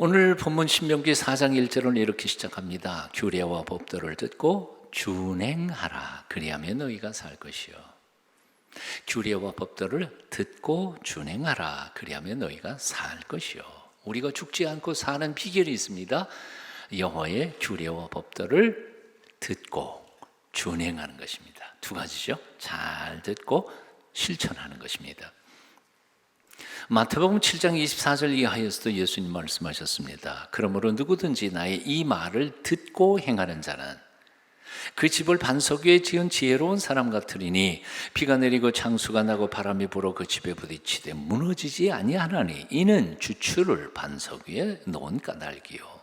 오늘 본문 신명기 4장 1절은 이렇게 시작합니다. 규례와 법도를 듣고 준행하라. 그리하면 너희가 살 것이요. 규례와 법도를 듣고 준행하라. 그리하면 너희가 살 것이요. 우리가 죽지 않고 사는 비결이 있습니다. 여호와의 규례와 법도를 듣고 준행하는 것입니다. 두 가지죠. 잘 듣고 실천하는 것입니다. 마태복음 7장 24절 이하에서도 예수님 말씀하셨습니다. 그러므로 누구든지 나의 이 말을 듣고 행하는 자는 그 집을 반석 위에 지은 지혜로운 사람 같으리니 비가 내리고 창수가 나고 바람이 불어 그 집에 부딪히되 무너지지 아니하나니 이는 주추를 반석 위에 놓은 까닭이요.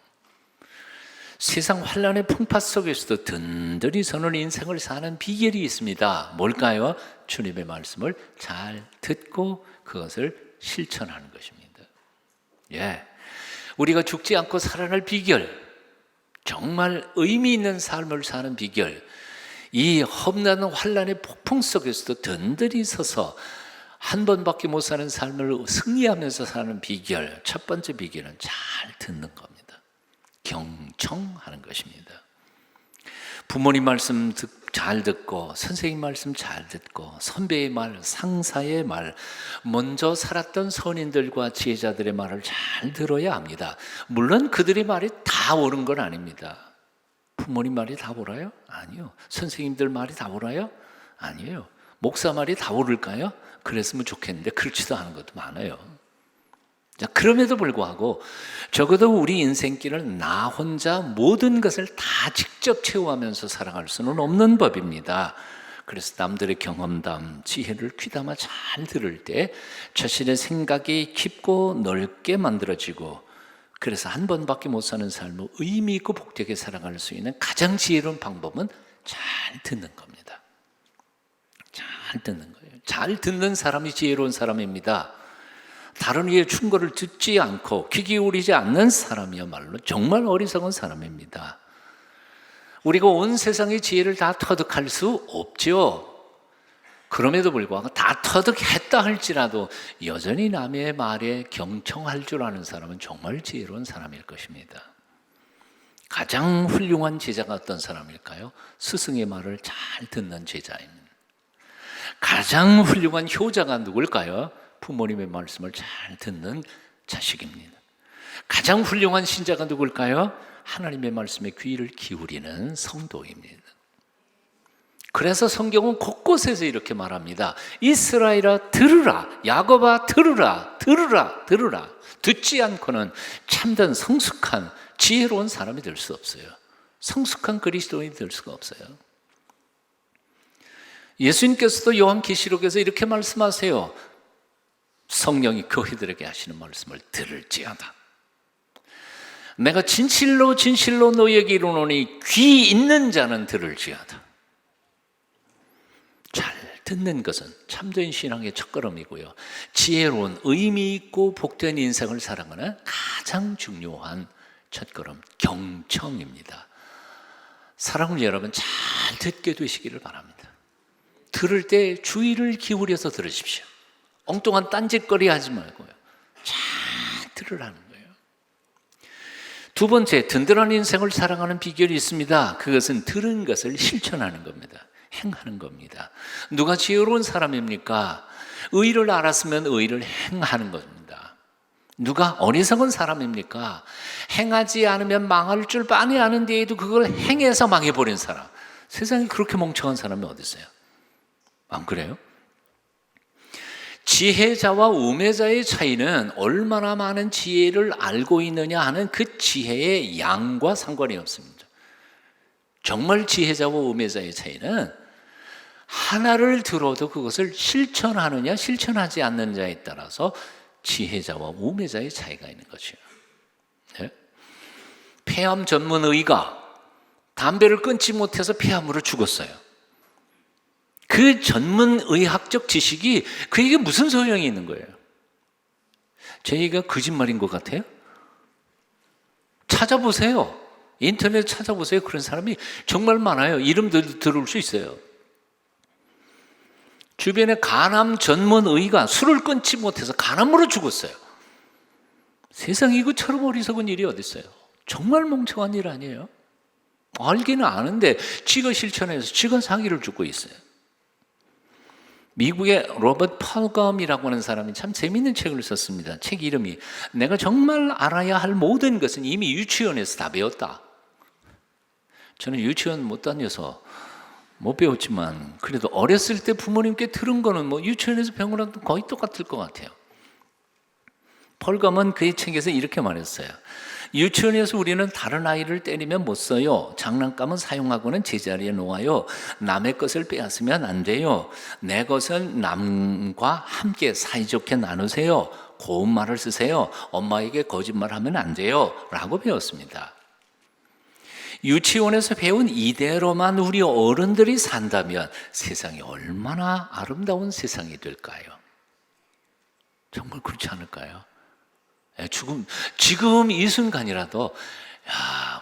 세상 환란의 풍파 속에서도 든든히 서는 인생을 사는 비결이 있습니다. 뭘까요? 주님의 말씀을 잘 듣고 그것을 실천하는 것입니다. 우리가 죽지 않고 살아날 비결, 정말 의미 있는 삶을 사는 비결, 이 험난한 환란의 폭풍 속에서도 든든히 서서 한 번밖에 못 사는 삶을 승리하면서 사는 비결, 첫 번째 비결은 잘 듣는 겁니다. 경청하는 것입니다. 부모님 말씀 잘 듣고, 선생님 말씀 잘 듣고, 선배의 말, 상사의 말, 먼저 살았던 선인들과 지혜자들의 말을 잘 들어야 합니다. 물론 그들의 말이 다 옳은 건 아닙니다. 부모님 말이 다 옳아요? 아니요. 선생님들 말이 다 옳아요? 아니에요. 목사 말이 다 옳을까요? 그랬으면 좋겠는데 그렇지도 않은 것도 많아요. 자, 그럼에도 불구하고 적어도 우리 인생길을 나 혼자 모든 것을 다 직접 체험하면서 살아갈 수는 없는 법입니다. 그래서 남들의 경험담, 지혜를 귀담아 잘 들을 때 자신의 생각이 깊고 넓게 만들어지고, 그래서 한 번밖에 못 사는 삶을 의미 있고 복되게 살아갈 수 있는 가장 지혜로운 방법은 잘 듣는 겁니다. 잘 듣는 거예요. 잘 듣는 사람이 지혜로운 사람입니다. 다른 이의 충고를 듣지 않고 귀 기울이지 않는 사람이야말로 정말 어리석은 사람입니다. 우리가 온 세상의 지혜를 다 터득할 수 없죠. 그럼에도 불구하고 다 터득했다 할지라도 여전히 남의 말에 경청할 줄 아는 사람은 정말 지혜로운 사람일 것입니다. 가장 훌륭한 제자가 어떤 사람일까요? 스승의 말을 잘 듣는 제자입니다. 가장 훌륭한 효자가 누굴까요? 부모님의 말씀을 잘 듣는 자식입니다. 가장 훌륭한 신자가 누굴까요? 하나님의 말씀에 귀를 기울이는 성도입니다. 그래서 성경은 곳곳에서 이렇게 말합니다. 이스라엘아 들으라, 야곱아 들으라, 들으라, 들으라. 듣지 않고는 참된 성숙한 지혜로운 사람이 될 수 없어요. 성숙한 그리스도인이 될 수가 없어요. 예수님께서도 요한계시록에서 이렇게 말씀하세요. 성령이 그희들에게 하시는 말씀을 들을지어다. 내가 진실로 진실로 너희에게 이르노니 귀 있는 자는 들을지어다. 잘 듣는 것은 참된 신앙의 첫걸음이고요, 지혜로운 의미 있고 복된 인생을 살아가는 가장 중요한 첫걸음, 경청입니다. 사랑하는 여러분, 잘 듣게 되시기를 바랍니다. 들을 때 주의를 기울여서 들으십시오. 엉뚱한 딴짓거리 하지 말고요, 잘 들으라는 거예요. 두 번째, 든든한 인생을 살아가는 비결이 있습니다. 그것은 들은 것을 실천하는 겁니다. 행하는 겁니다. 누가 지혜로운 사람입니까? 의를 알았으면 의를 행하는 겁니다. 누가 어리석은 사람입니까? 행하지 않으면 망할 줄 뻔히 아는데에도 그걸 행해서 망해버린 사람. 세상에 그렇게 멍청한 사람이 어디 있어요? 안 그래요? 지혜자와 우매자의 차이는 얼마나 많은 지혜를 알고 있느냐 하는 그 지혜의 양과 상관이 없습니다. 정말 지혜자와 우매자의 차이는 하나를 들어도 그것을 실천하느냐 실천하지 않느냐에 따라서 지혜자와 우매자의 차이가 있는 것이에요. 네? 폐암 전문 의가 담배를 끊지 못해서 폐암으로 죽었어요. 그 전문 의학적 지식이 그에게 무슨 소용이 있는 거예요? 제 얘기가 거짓말인 것 같아요? 찾아보세요. 인터넷 찾아보세요. 그런 사람이 정말 많아요. 이름도 들을 수 있어요. 주변에 간암 전문 의가 술을 끊지 못해서 간암으로 죽었어요. 세상에 이것처럼 어리석은 일이 어디 있어요? 정말 멍청한 일 아니에요? 알기는 아는데 지가 실천해서 지가 사기를 죽고 있어요. 미국의 로버트 펄검이라고 하는 사람이 참 재미있는 책을 썼습니다. 책 이름이 내가 정말 알아야 할 모든 것은 이미 유치원에서 다 배웠다. 저는 유치원 못 다녀서 못 배웠지만 그래도 어렸을 때 부모님께 들은 거는 뭐 유치원에서 배운 거랑 거의 똑같을 것 같아요. 펄검은 그의 책에서 이렇게 말했어요. 유치원에서 우리는 다른 아이를 때리면 못 써요. 장난감은 사용하고는 제자리에 놓아요. 남의 것을 빼앗으면 안 돼요. 내 것은 남과 함께 사이좋게 나누세요. 고운 말을 쓰세요. 엄마에게 거짓말하면 안 돼요. 라고 배웠습니다. 유치원에서 배운 이대로만 우리 어른들이 산다면 세상이 얼마나 아름다운 세상이 될까요? 정말 그렇지 않을까요? 지금 이 순간이라도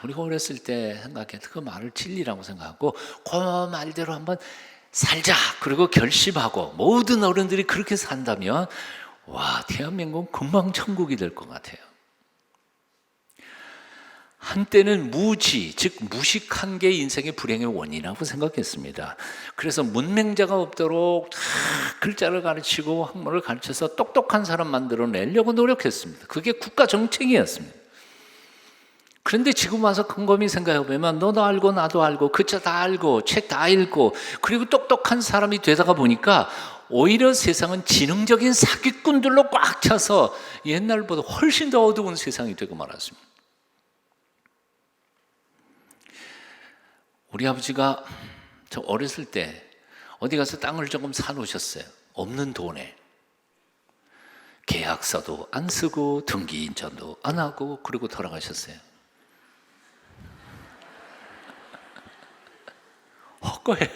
우리가 어렸을 때 생각했던 그 말을 진리라고 생각하고 그 말대로 한번 살자 그리고 결심하고 모든 어른들이 그렇게 산다면 대한민국은 금방 천국이 될 것 같아요. 한때는 무지, 즉 무식한 게 인생의 불행의 원인이라고 생각했습니다. 그래서 문맹자가 없도록 글자를 가르치고 학문을 가르쳐서 똑똑한 사람 만들어내려고 노력했습니다. 그게 국가 정책이었습니다. 그런데 지금 와서 곰곰이 생각해보면 너도 알고 나도 알고 글자 다 알고 책 다 읽고 그리고 똑똑한 사람이 되다가 보니까 오히려 세상은 지능적인 사기꾼들로 꽉 차서 옛날보다 훨씬 더 어두운 세상이 되고 말았습니다. 우리 아버지가 저 어렸을 때 어디 가서 땅을 조금 사놓으셨어요. 없는 돈에. 계약서도 안 쓰고 등기인전도 안 하고 그리고 돌아가셨어요. 헛거예요.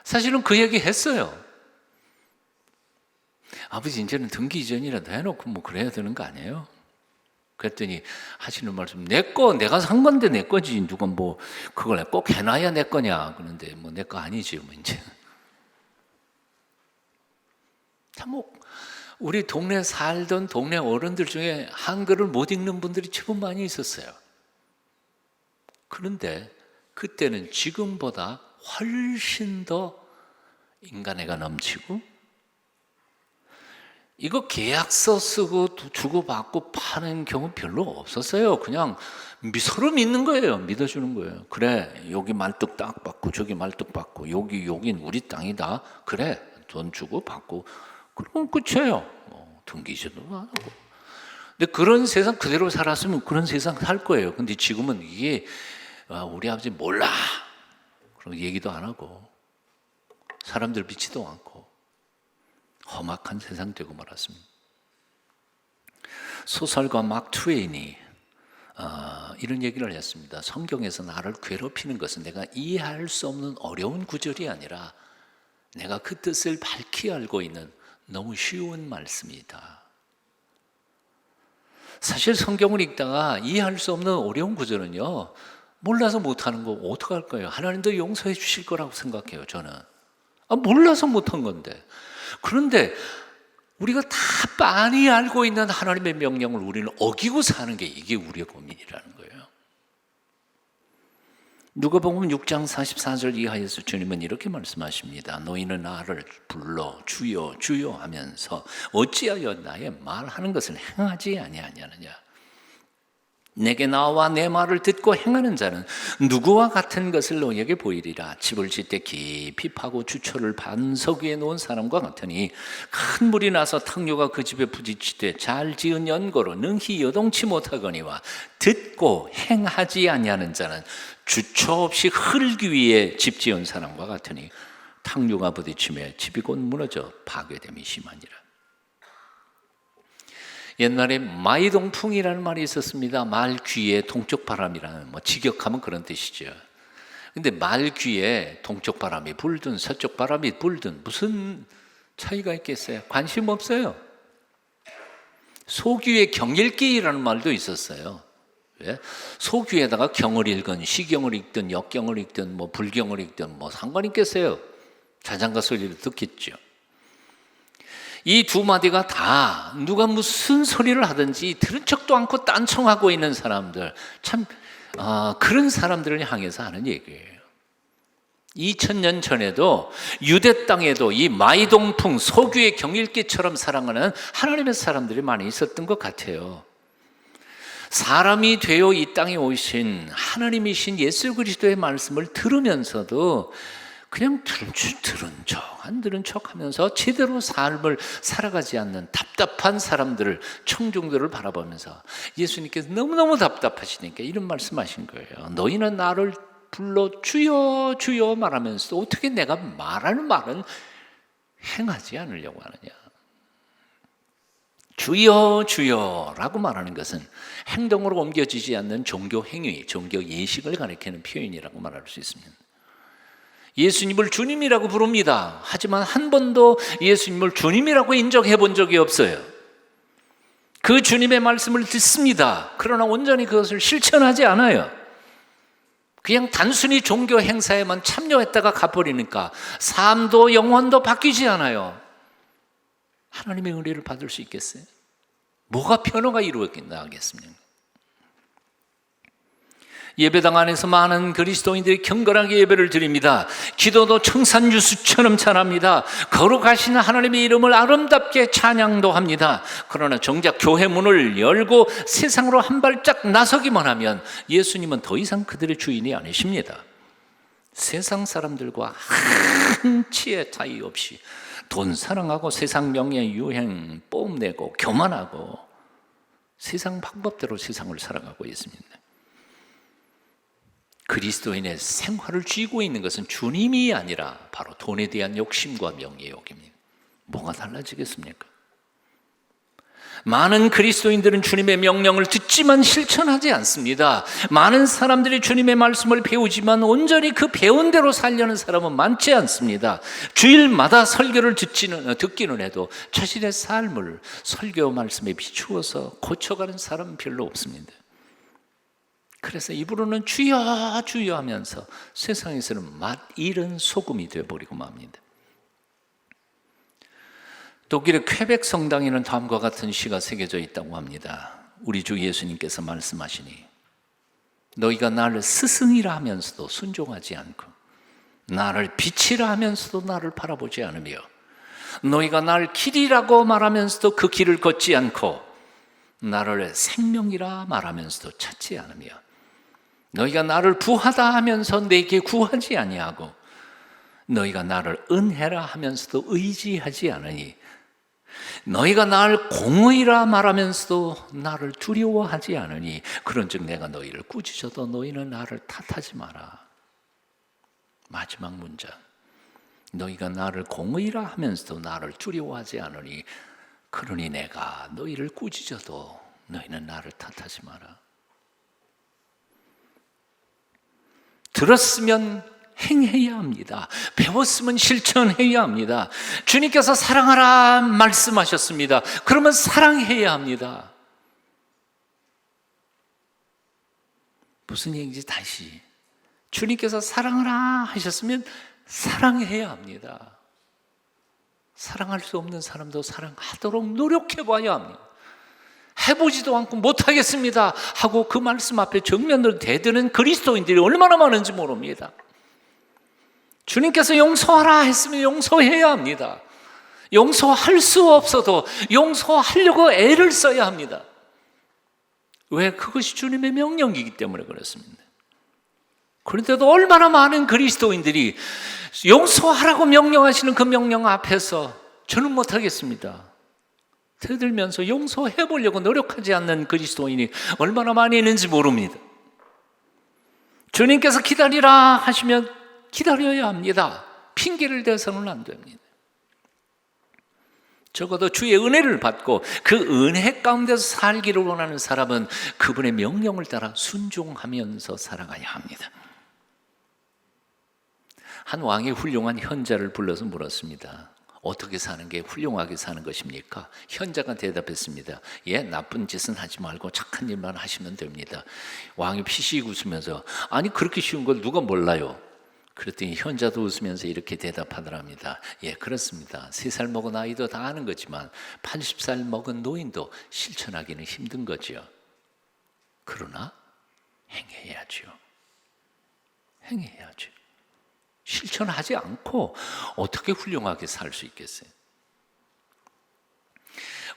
사실은 그 얘기 했어요. 아버지 이제는 등기 이전이라도 해놓고 뭐 그래야 되는 거 아니에요? 그랬더니 하시는 말씀, 내가 산 건데 내 거지. 누가 뭐 그걸 꼭 해놔야 내 거냐. 그런데 뭐 내 거 아니지. 뭐 이제. 참 우리 동네 살던 동네 어른들 중에 한글을 못 읽는 분들이 제법 많이 있었어요. 그런데 그때는 지금보다 훨씬 더 인간애가 넘치고 이거 계약서 쓰고 주고받고 파는 경우 별로 없었어요. 그냥 서로 믿는 거예요. 믿어주는 거예요. 그래, 여기 말뚝 딱 받고 저기 말뚝 받고 여긴 우리 땅이다. 그래, 돈 주고 받고 그러면 끝이에요. 등기제도 안 하고. 근데 그런 세상 그대로 살았으면 그런 세상 살 거예요. 근데 지금은 이게 우리 아버지 몰라. 그런 얘기도 안 하고 사람들 믿지도 않고 험악한 세상 되고 말았습니다. 소설가 막 트웨인이 이런 얘기를 했습니다. 성경에서 나를 괴롭히는 것은 내가 이해할 수 없는 어려운 구절이 아니라 내가 그 뜻을 밝히 알고 있는 너무 쉬운 말씀이다. 사실 성경을 읽다가 이해할 수 없는 어려운 구절은요, 몰라서 못하는 거 어떡할 거예요? 하나님도 용서해 주실 거라고 생각해요. 저는 몰라서 못한 건데. 그런데 우리가 다 빤히 알고 있는 하나님의 명령을 우리는 어기고 사는 게 이게 우리의 고민이라는 거예요. 누가복음 6장 44절 이하에서 주님은 이렇게 말씀하십니다. 너희는 나를 불러 주여 주여 하면서 어찌하여 나의 말하는 것을 행하지 아니하느냐. 내게 나와 내 말을 듣고 행하는 자는 누구와 같은 것을 너희에게 보이리라. 집을 짓되 깊이 파고 주초를 반석 위에 놓은 사람과 같으니 큰 물이 나서 탕류가 그 집에 부딪히되 잘 지은 연고로 능히 여동치 못하거니와 듣고 행하지 아니하는 자는 주초 없이 흙 위에 집 지은 사람과 같으니 탕류가 부딪히며 집이 곧 무너져 파괴됨이 심하니라. 옛날에 마이동풍이라는 말이 있었습니다. 말 귀에 동쪽 바람이라는, 직역하면 그런 뜻이죠. 근데 말 귀에 동쪽 바람이 불든 서쪽 바람이 불든 무슨 차이가 있겠어요? 관심 없어요. 소귀에 경읽기라는 말도 있었어요. 왜? 소귀에다가 경을 읽은 시경을 읽든 역경을 읽든 불경을 읽든 상관 있겠어요? 자장가 소리를 듣겠죠. 이 두 마디가 다 누가 무슨 소리를 하든지 들은 척도 않고 딴청하고 있는 사람들, 참 그런 사람들을 향해서 하는 얘기예요. 2000년 전에도 유대 땅에도 이 마이동풍 소규의 경일기처럼 사랑하는 하나님의 사람들이 많이 있었던 것 같아요. 사람이 되어 이 땅에 오신 하나님이신 예수 그리스도의 말씀을 들으면서도 그냥 들은 척 하면서 제대로 삶을 살아가지 않는 답답한 사람들을, 청중들을 바라보면서 예수님께서 너무너무 답답하시니까 이런 말씀하신 거예요. 너희는 나를 불러 주여 주여 말하면서도 어떻게 내가 말하는 말은 행하지 않으려고 하느냐. 주여 주여라고 말하는 것은 행동으로 옮겨지지 않는 종교 행위, 종교 예식을 가리키는 표현이라고 말할 수 있습니다. 예수님을 주님이라고 부릅니다. 하지만 한 번도 예수님을 주님이라고 인정해 본 적이 없어요. 그 주님의 말씀을 듣습니다. 그러나 온전히 그것을 실천하지 않아요. 그냥 단순히 종교 행사에만 참여했다가 가버리니까 삶도 영혼도 바뀌지 않아요. 하나님의 은혜를 받을 수 있겠어요? 뭐가 변화가 이루어지겠습니까? 예배당 안에서 많은 그리스도인들이 경건하게 예배를 드립니다. 기도도 청산유수처럼 찬합니다. 거룩하신 하나님의 이름을 아름답게 찬양도 합니다. 그러나 정작 교회 문을 열고 세상으로 한 발짝 나서기만 하면 예수님은 더 이상 그들의 주인이 아니십니다. 세상 사람들과 한치의 차이 없이 돈 사랑하고 세상 명예 유행 뽐내고 교만하고 세상 방법대로 세상을 살아가고 있습니다. 그리스도인의 생활을 쥐고 있는 것은 주님이 아니라 바로 돈에 대한 욕심과 명예욕입니다. 뭐가 달라지겠습니까? 많은 그리스도인들은 주님의 명령을 듣지만 실천하지 않습니다. 많은 사람들이 주님의 말씀을 배우지만 온전히 그 배운 대로 살려는 사람은 많지 않습니다. 주일마다 설교를 듣기는 해도 자신의 삶을 설교 말씀에 비추어서 고쳐가는 사람은 별로 없습니다. 그래서 입으로는 주여 주여 하면서 세상에서는 맛 잃은 소금이 되어버리고 맙니다. 독일의 퀘벡 성당에는 다음과 같은 시가 새겨져 있다고 합니다. 우리 주 예수님께서 말씀하시니 너희가 나를 스승이라 하면서도 순종하지 않고 나를 빛이라 하면서도 나를 바라보지 않으며 너희가 나를 길이라고 말하면서도 그 길을 걷지 않고 나를 생명이라 말하면서도 찾지 않으며 너희가 나를 부하다 하면서 내게 구하지 아니하고 너희가 나를 은혜라 하면서도 의지하지 않으니 너희가 나를 공의라 말하면서도 나를 두려워하지 않으니 그런즉 내가 너희를 꾸짖어도 너희는 나를 탓하지 마라. 마지막 문장, 너희가 나를 공의라 하면서도 나를 두려워하지 않으니 그러니 내가 너희를 꾸짖어도 너희는 나를 탓하지 마라. 들었으면 행해야 합니다. 배웠으면 실천해야 합니다. 주님께서 사랑하라 말씀하셨습니다. 그러면 사랑해야 합니다. 무슨 얘기인지 다시, 주님께서 사랑하라 하셨으면 사랑해야 합니다. 사랑할 수 없는 사람도 사랑하도록 노력해봐야 합니다. 해보지도 않고 못하겠습니다 하고 그 말씀 앞에 정면으로 대드는 그리스도인들이 얼마나 많은지 모릅니다. 주님께서 용서하라 했으면 용서해야 합니다. 용서할 수 없어도 용서하려고 애를 써야 합니다. 왜? 그것이 주님의 명령이기 때문에 그렇습니다. 그런데도 얼마나 많은 그리스도인들이 용서하라고 명령하시는 그 명령 앞에서 저는 못하겠습니다 대들면서 용서해 보려고 노력하지 않는 그리스도인이 얼마나 많이 있는지 모릅니다. 주님께서 기다리라 하시면 기다려야 합니다. 핑계를 대서는 안 됩니다. 적어도 주의 은혜를 받고 그 은혜 가운데서 살기를 원하는 사람은 그분의 명령을 따라 순종하면서 살아가야 합니다. 한 왕이 훌륭한 현자를 불러서 물었습니다. 어떻게 사는 게 훌륭하게 사는 것입니까? 현자가 대답했습니다. 예, 나쁜 짓은 하지 말고 착한 일만 하시면 됩니다. 왕이 피식 웃으면서 아니 그렇게 쉬운 걸 누가 몰라요? 그랬더니 현자도 웃으면서 이렇게 대답하더랍니다. 예, 그렇습니다. 3살 먹은 아이도 다 아는 거지만 80살 먹은 노인도 실천하기는 힘든 거지요. 그러나 행해야죠. 행해야죠. 실천하지 않고 어떻게 훌륭하게 살 수 있겠어요?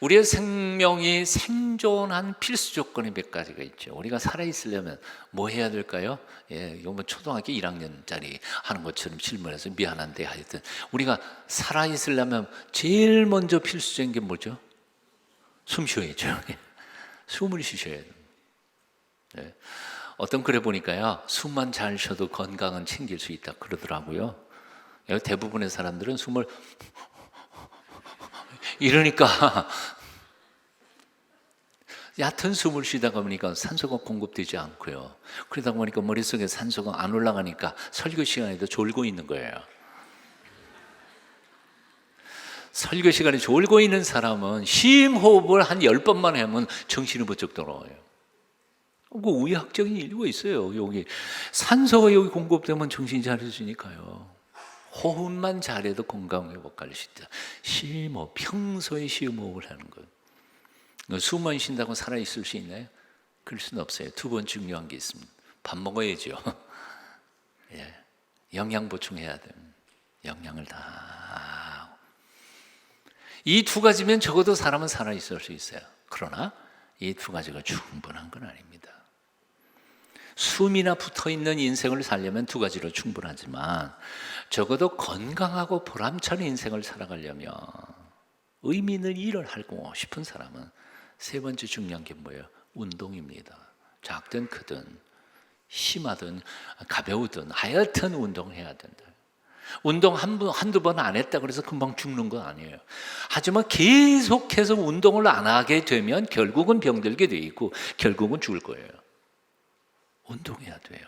우리의 생명이 생존한 필수 조건이 몇 가지가 있죠. 우리가 살아있으려면 뭐 해야 될까요? 예, 이거 뭐 초등학교 1학년짜리 하는 것처럼 질문해서 미안한데 하여튼 우리가 살아있으려면 제일 먼저 필수적인 게 뭐죠? 숨 쉬어야죠. 숨을 쉬셔야 돼요. 네. 어떤 글에 보니까요, 숨만 잘 쉬어도 건강은 챙길 수 있다 그러더라고요. 대부분의 사람들은 숨을 이러니까 얕은 숨을 쉬다가 보니까 산소가 공급되지 않고요. 그러다 보니까 머릿속에 산소가 안 올라가니까 설교 시간에도 졸고 있는 거예요. 설교 시간에 졸고 있는 사람은 심호흡을 한 10번만 하면 정신이 번쩍 돌아와요. 그 의학적인 이유가 있어요. 여기 산소가 여기 공급되면 정신이 차려지니까요. 호흡만 잘해도 건강 회복할 수 있다. 심호흡, 평소에 심호흡을 하는 것. 숨만 쉰다고 살아있을 수 있나요? 그럴 수는 없어요. 두 번 중요한 게 있습니다. 밥 먹어야죠. 예, 영양 보충해야 돼요. 영양을 다. 이 두 가지면 적어도 사람은 살아있을 수 있어요. 그러나 이 두 가지가 충분한 건 아닙니다. 숨이나 붙어있는 인생을 살려면 두 가지로 충분하지만 적어도 건강하고 보람찬 인생을 살아가려면 의미 있는 일을 하고 싶은 사람은 세 번째 중요한 게 뭐예요? 운동입니다. 작든 크든 심하든 가벼우든 하여튼 운동해야 된다. 운동 한두 번 안 했다 그래서 금방 죽는 건 아니에요. 하지만 계속해서 운동을 안 하게 되면 결국은 병들게 돼 있고 결국은 죽을 거예요. 운동해야 돼요.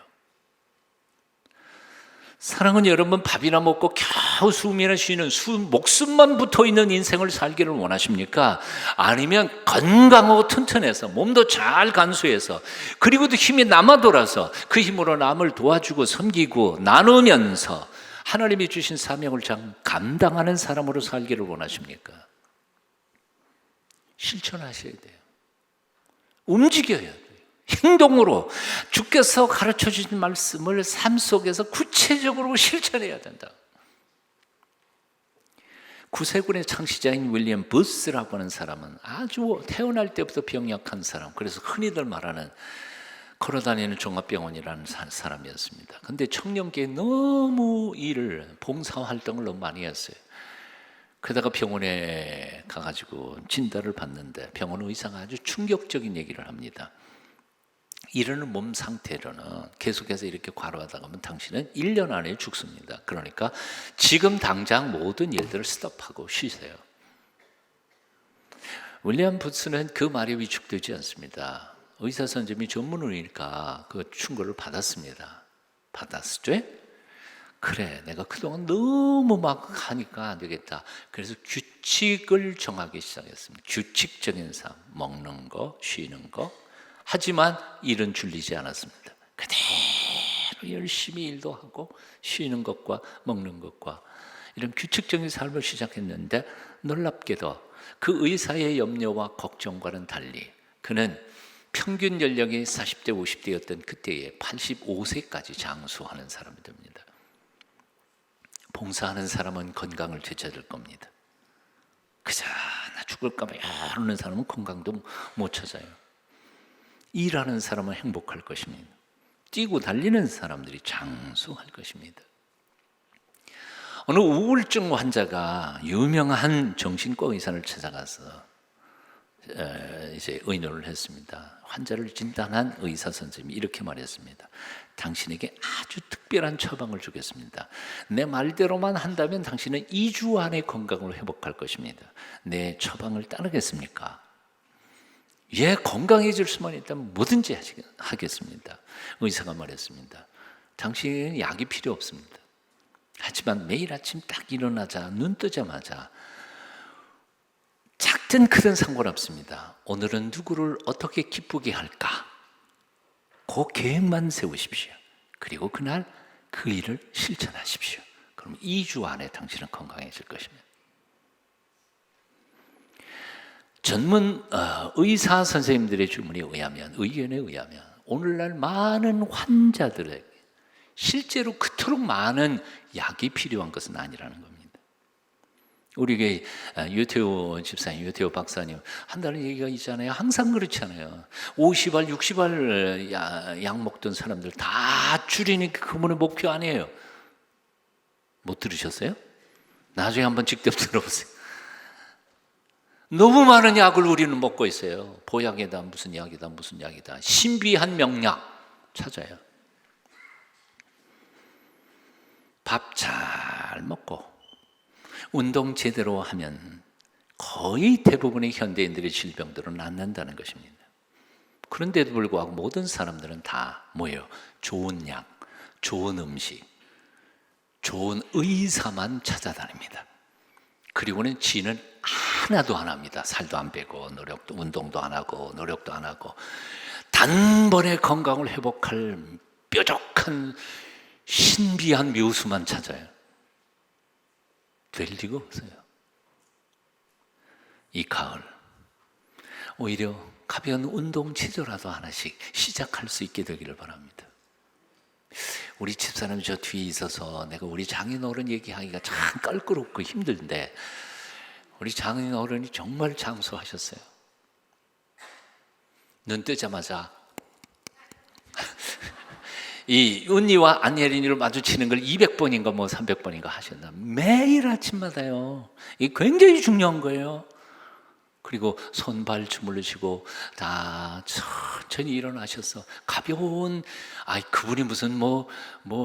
사랑은 여러분 밥이나 먹고 겨우 숨이나 쉬는 목숨만 붙어있는 인생을 살기를 원하십니까? 아니면 건강하고 튼튼해서 몸도 잘 간수해서 그리고 또 힘이 남아 돌아서 그 힘으로 남을 도와주고 섬기고 나누면서 하나님이 주신 사명을 감당하는 사람으로 살기를 원하십니까? 실천하셔야 돼요. 움직여야 돼요. 행동으로 주께서 가르쳐 주신 말씀을 삶 속에서 구체적으로 실천해야 된다. 구세군의 창시자인 윌리엄 부스라고 하는 사람은 아주 태어날 때부터 병약한 사람, 그래서 흔히들 말하는 걸어다니는 종합병원이라는 사람이었습니다. 그런데 청년기에 너무 봉사활동을 너무 많이 했어요. 그러다가 병원에 가가지고 진단을 받는데 병원 의사가 아주 충격적인 얘기를 합니다. 이러는 몸 상태로는 계속해서 이렇게 과로하다 가면 당신은 1년 안에 죽습니다. 그러니까 지금 당장 모든 일들을 스톱하고 쉬세요. 윌리엄 부스는 그 말에 위축되지 않습니다. 의사 선생님이 전문의니까 그 충고를 받았습니다. 받았을 때 그래, 내가 그동안 너무 막 하니까 안 되겠다. 그래서 규칙을 정하기 시작했습니다. 규칙적인 삶, 먹는 거, 쉬는 거. 하지만 일은 줄이지 않았습니다. 그대로 열심히 일도 하고 쉬는 것과 먹는 것과 이런 규칙적인 삶을 시작했는데 놀랍게도 그 의사의 염려와 걱정과는 달리 그는 평균 연령이 40대, 50대였던 그때에 85세까지 장수하는 사람이 됩니다. 봉사하는 사람은 건강을 되찾을 겁니다. 그저 나 죽을까 봐 이러는 사람은 건강도 못 찾아요. 일하는 사람은 행복할 것입니다. 뛰고 달리는 사람들이 장수할 것입니다. 어느 우울증 환자가 유명한 정신과 의사를 찾아가서 이제 의논을 했습니다. 환자를 진단한 의사 선생님이 이렇게 말했습니다. 당신에게 아주 특별한 처방을 주겠습니다. 내 말대로만 한다면 당신은 2주 안에 건강을 회복할 것입니다. 내 처방을 따르겠습니까? 예, 건강해질 수만 있다면 뭐든지 하겠습니다. 의사가 말했습니다. 당신은 약이 필요 없습니다. 하지만 매일 아침 딱 일어나자 눈 뜨자마자 작든 크든 상관없습니다. 오늘은 누구를 어떻게 기쁘게 할까? 그 계획만 세우십시오. 그리고 그날 그 일을 실천하십시오. 그럼 2주 안에 당신은 건강해질 것입니다. 전문 의사 선생님들의 주문에 의하면, 의견에 의하면 오늘날 많은 환자들에게 실제로 그토록 많은 약이 필요한 것은 아니라는 겁니다. 우리 교회 유태호 집사님, 유태호 박사님 한다는 얘기가 있잖아요. 항상 그렇잖아요. 50알, 60알 약 먹던 사람들 다 줄이는 게 그분의 목표 아니에요. 못 들으셨어요? 나중에 한번 직접 들어보세요. 너무 많은 약을 우리는 먹고 있어요. 보약에다 무슨 약이다 무슨 약이다. 신비한 명약 찾아요. 밥 잘 먹고 운동 제대로 하면 거의 대부분의 현대인들의 질병들은 낫는다는 것입니다. 그런데도 불구하고 모든 사람들은 다 뭐예요? 좋은 약, 좋은 음식, 좋은 의사만 찾아다닙니다. 그리고는 지는 하나도 안 합니다. 살도 안 빼고 운동도 안 하고 노력도 안 하고 단번에 건강을 회복할 뾰족한 신비한 묘수만 찾아요. 될 리가 없어요. 이 가을 오히려 가벼운 운동 체조라도 하나씩 시작할 수 있게 되기를 바랍니다. 우리 집사람이 저 뒤에 있어서 내가 우리 장인 어른 얘기하기가 참 껄끄럽고 힘든데 우리 장인 어른이 정말 장수하셨어요. 눈 뜨자마자 이 은희와 안예린이를 마주치는 걸 200번인가 뭐 300번인가 하셨나. 매일 아침마다요. 이게 굉장히 중요한 거예요. 그리고 손발 주물르시고 다 천천히 일어나셔서 가벼운 그분이 무슨 뭐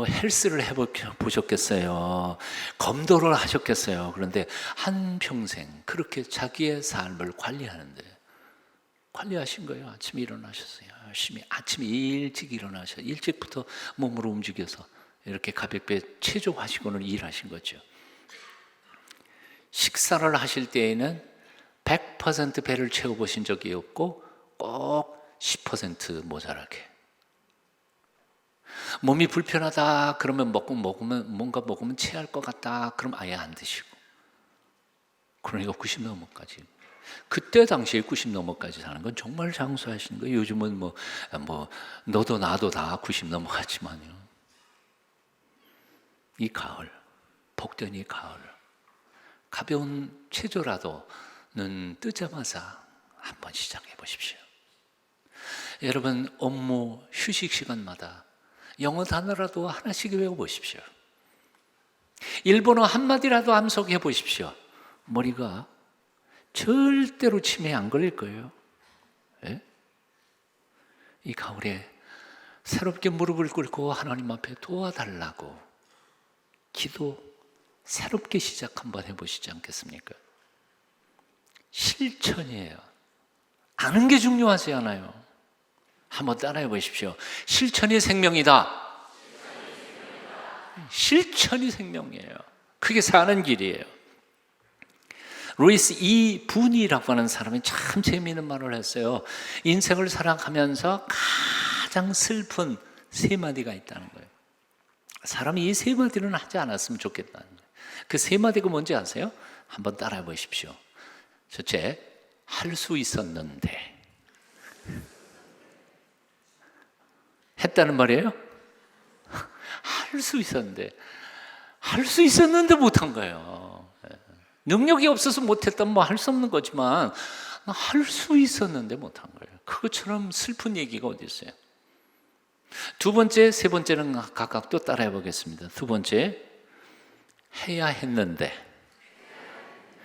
헬스를 해보셨겠어요. 검도를 하셨겠어요. 그런데 한평생 그렇게 자기의 삶을 관리하신 거예요. 아침에 일어나셨어요. 열심히 아침에 일찍 일어나셔서 일찍부터 몸을 움직여서 이렇게 가볍게 체조하시고는 일하신 거죠. 식사를 하실 때에는 100% 배를 채워보신 적이 없고 꼭 10% 모자라게. 몸이 불편하다 그러면 뭔가 먹으면 체할 것 같다 그럼 아예 안 드시고. 그러니까 90 넘어까지. 그때 당시에 90 넘어까지 사는 건 정말 장수하시는 거예요. 요즘은 뭐 너도 나도 다 90 넘어갔지만요. 이 가을, 복된 이 가을, 가벼운 체조라도 눈 뜨자마자 한번 시작해 보십시오. 여러분 업무 휴식 시간마다 영어 단어라도 하나씩 외워보십시오. 일본어 한마디라도 암송해 보십시오. 머리가 절대로 치매에 안 걸릴 거예요. 예? 이 가을에 새롭게 무릎을 꿇고 하나님 앞에 도와달라고 기도 새롭게 시작 한번 해보시지 않겠습니까? 실천이에요. 아는 게 중요하지 않아요. 한번 따라해 보십시오. 실천이 생명이다. 실천이 생명이에요. 그게 사는 길이에요. 루이스 이 분이라고 하는 사람이 참 재미있는 말을 했어요. 인생을 살아가면서 가장 슬픈 세 마디가 있다는 거예요. 사람이 이 세 마디는 하지 않았으면 좋겠다는 거예요. 그 세 마디가 뭔지 아세요? 한번 따라해 보십시오. 첫째, 할 수 있었는데. 했다는 말이에요? 할 수 있었는데. 할 수 있었는데 못한 거예요. 능력이 없어서 못했다면 뭐 할 수 없는 거지만 할 수 있었는데 못한 거예요. 그것처럼 슬픈 얘기가 어디 있어요? 두 번째, 세 번째는 각각 또 따라해 보겠습니다. 두 번째, 해야 했는데.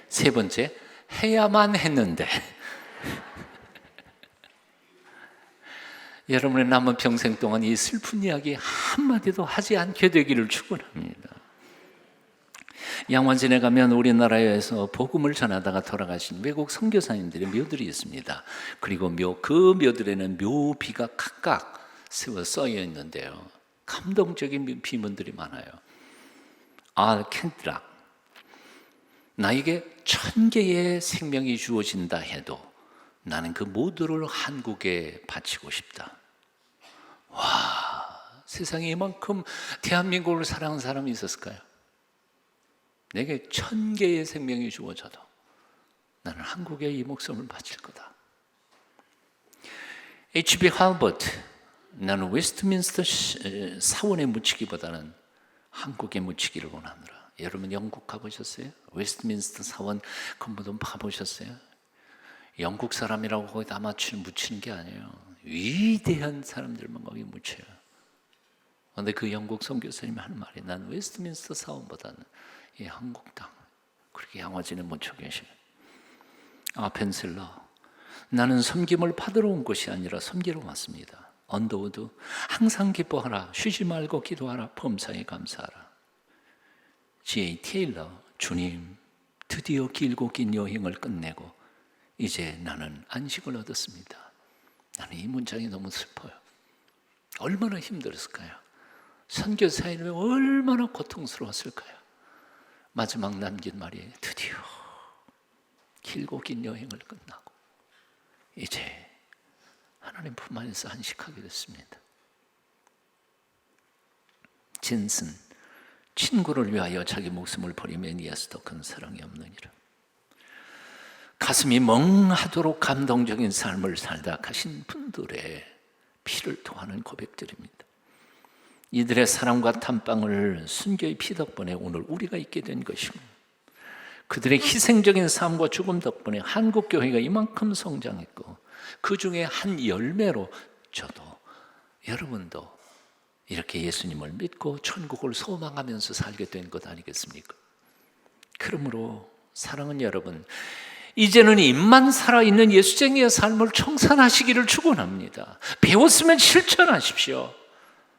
세 번째, 해야만 했는데. 여러분의 남은 평생 동안 이 슬픈 이야기 한마디도 하지 않게 되기를 축원합니다. 양원진에 가면 우리나라에서 복음을 전하다가 돌아가신 외국 선교사님들의 묘들이 있습니다. 그리고 그 묘들에는 묘비가 각각 써여 있는데요. 감동적인 비문들이 많아요. 캔드락, 나에게 1000개의 생명이 주어진다 해도 나는 그 모두를 한국에 바치고 싶다. 와, 세상에 이만큼 대한민국을 사랑하는 사람이 있었을까요? 내게 1000개의 생명이 주어져도 나는 한국에 이 목숨을 바칠 거다. H.B. 할버트, 나는 웨스트민스터 사원에 묻히기보다는 한국에 묻히기를 원하노라. 여러분 영국 가보셨어요? 웨스트민스터 사원 건물도 가보셨어요? 영국 사람이라고 거기다 묻히는 게 아니에요. 위대한 사람들만 거기 묻혀요. 그런데 그 영국 선교사님이 하는 말이, 난 웨스트민스터 사원보다는 이 한국 땅 그렇게 양화진에 묻혀 계시면, 펜슬러, 나는 섬김을 받으러 온 것이 아니라 섬기러 왔습니다. 언더우드, 항상 기뻐하라, 쉬지 말고 기도하라, 범사에 감사하라. G.A. 테일러, 주님, 드디어 길고 긴 여행을 끝내고 이제 나는 안식을 얻었습니다. 나는 이 문장이 너무 슬퍼요. 얼마나 힘들었을까요? 선교사님이 얼마나 고통스러웠을까요? 마지막 남긴 말이, 드디어 길고 긴 여행을 끝나고 이제 하나님 품 안에서 안식하게 됐습니다. 진슨, 친구를 위하여 자기 목숨을 버리면 이에서 더 큰 사랑이 없느니라. 가슴이 멍하도록 감동적인 삶을 살다 가신 분들의 피를 토하는 고백들입니다. 이들의 사랑과 탐방을 순교의 피 덕분에 오늘 우리가 있게 된 것이고, 그들의 희생적인 삶과 죽음 덕분에 한국교회가 이만큼 성장했고, 그 중에 한 열매로 저도, 여러분도 이렇게 예수님을 믿고 천국을 소망하면서 살게 된 것 아니겠습니까? 그러므로 사랑하는 여러분, 이제는 입만 살아있는 예수쟁이의 삶을 청산하시기를 축원합니다. 배웠으면 실천하십시오.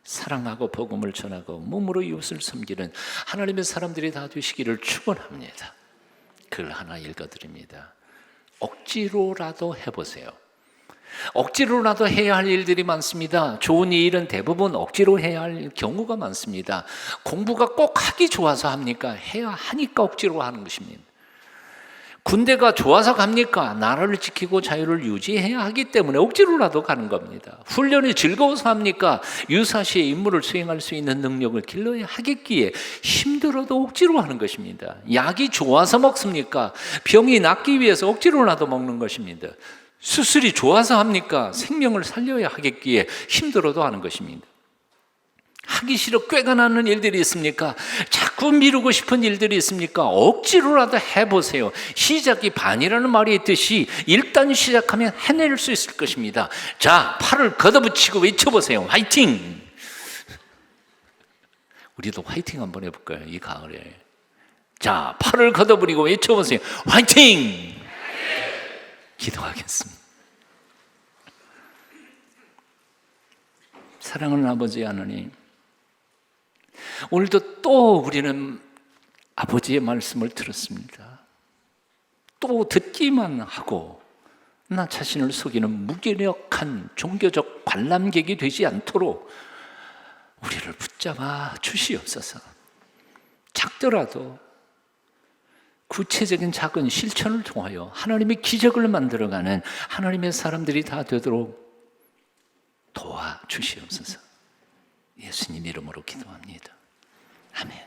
사랑하고 복음을 전하고 몸으로 이웃을 섬기는 하나님의 사람들이 다 되시기를 축원합니다. 글 하나 읽어드립니다. 억지로라도 해보세요. 억지로라도 해야 할 일들이 많습니다. 좋은 일은 대부분 억지로 해야 할 경우가 많습니다. 공부가 꼭 하기 좋아서 합니까? 해야 하니까 억지로 하는 것입니다. 군대가 좋아서 갑니까? 나라를 지키고 자유를 유지해야 하기 때문에 억지로라도 가는 겁니다. 훈련이 즐거워서 합니까? 유사시의 임무를 수행할 수 있는 능력을 길러야 하겠기에 힘들어도 억지로 하는 것입니다. 약이 좋아서 먹습니까? 병이 낫기 위해서 억지로라도 먹는 것입니다. 수술이 좋아서 합니까? 생명을 살려야 하겠기에 힘들어도 하는 것입니다. 하기 싫어 꾀가 나는 일들이 있습니까? 자꾸 미루고 싶은 일들이 있습니까? 억지로라도 해보세요. 시작이 반이라는 말이 있듯이 일단 시작하면 해낼 수 있을 것입니다. 자, 팔을 걷어붙이고 외쳐보세요. 화이팅! 우리도 화이팅 한번 해볼까요? 이 가을에. 자, 팔을 걷어버리고 외쳐보세요. 화이팅! 기도하겠습니다. 사랑하는 아버지 하나님, 오늘도 또 우리는 아버지의 말씀을 들었습니다. 또 듣기만 하고 나 자신을 속이는 무기력한 종교적 관람객이 되지 않도록 우리를 붙잡아 주시옵소서. 작더라도 구체적인 작은 실천을 통하여 하나님의 기적을 만들어가는 하나님의 사람들이 다 되도록 도와주시옵소서. 예수님 이름으로 기도합니다. 아멘.